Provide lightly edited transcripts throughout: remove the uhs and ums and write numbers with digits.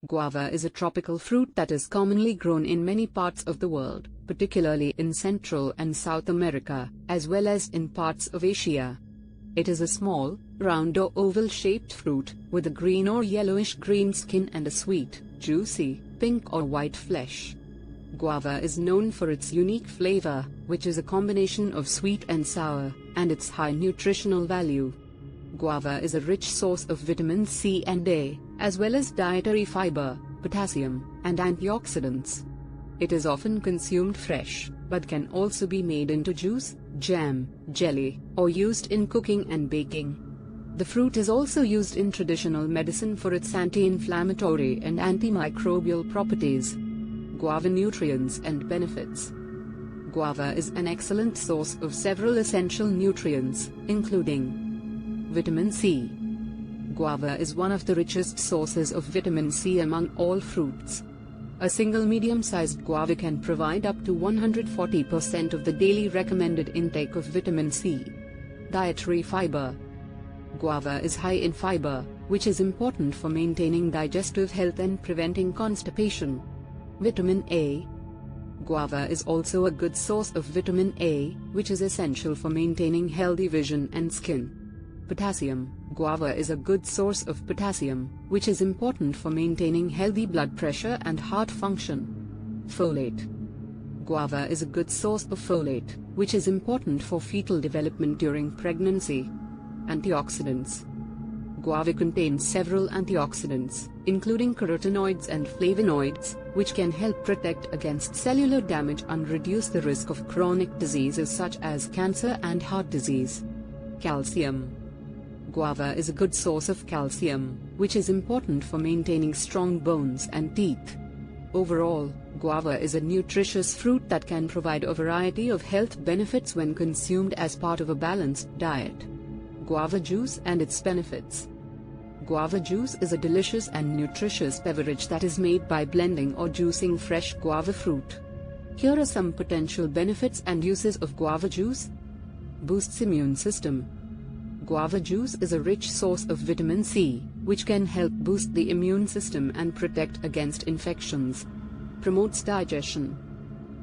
Guava is a tropical fruit that is commonly grown in many parts of the world, particularly in Central and South America, as well as in parts of Asia. It is a small, round or oval-shaped fruit, with a green or yellowish-green skin and a sweet, juicy, pink or white flesh. Guava is known for its unique flavor, which is a combination of sweet and sour, and its high nutritional value. Guava is a rich source of vitamin C and A, as well as dietary fiber, potassium, and antioxidants. It is often consumed fresh, but can also be made into juice, jam, jelly, or used in cooking and baking. The fruit is also used in traditional medicine for its anti-inflammatory and antimicrobial properties. Guava nutrients and benefits. Guava is an excellent source of several essential nutrients, including Vitamin C. Guava is one of the richest sources of vitamin C among all fruits. A single medium-sized guava can provide up to 140% of the daily recommended intake of vitamin C. Dietary fiber. Guava is high in fiber, which is important for maintaining digestive health and preventing constipation. Vitamin A. Guava is also a good source of vitamin A, which is essential for maintaining healthy vision and skin. Potassium. Guava is a good source of potassium, which is important for maintaining healthy blood pressure and heart function. Folate. Guava is a good source of folate, which is important for fetal development during pregnancy. Antioxidants. Guava contains several antioxidants, including carotenoids and flavonoids, which can help protect against cellular damage and reduce the risk of chronic diseases such as cancer and heart disease. Calcium. Guava is a good source of calcium, which is important for maintaining strong bones and teeth. Overall, guava is a nutritious fruit that can provide a variety of health benefits when consumed as part of a balanced diet. Guava juice and its benefits. Guava juice is a delicious and nutritious beverage that is made by blending or juicing fresh guava fruit. Here are some potential benefits and uses of guava juice. Boosts immune system. Guava juice is a rich source of vitamin C, which can help boost the immune system and protect against infections. Promotes digestion.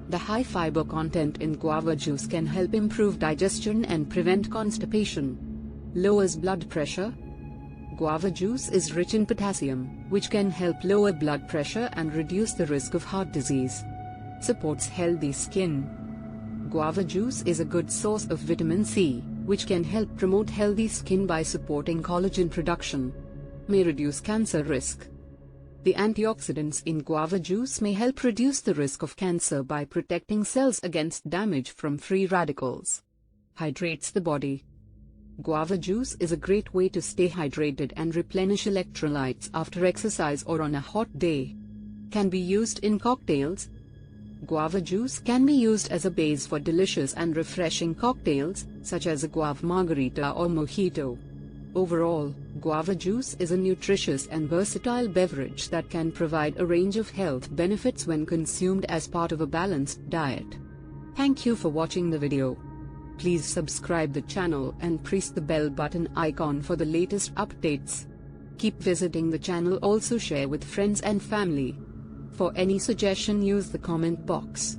The high fiber content in guava juice can help improve digestion and prevent constipation. Lowers blood pressure. Guava juice is rich in potassium, which can help lower blood pressure and reduce the risk of heart disease. Supports healthy skin. Guava juice is a good source of vitamin C, which can help promote healthy skin by supporting collagen production. May reduce cancer risk. The antioxidants in guava juice may help reduce the risk of cancer by protecting cells against damage from free radicals. Hydrates the body. Guava juice is a great way to stay hydrated and replenish electrolytes after exercise or on a hot day. Can be used in cocktails. Guava juice can be used as a base for delicious and refreshing cocktails, such as a guava margarita or mojito. Overall, guava juice is a nutritious and versatile beverage that can provide a range of health benefits when consumed as part of a balanced diet. Thank you for watching the video. Please subscribe the channel and press the bell button icon for the latest updates. Keep visiting the channel, also share with friends and family. For any suggestion, use the comment box.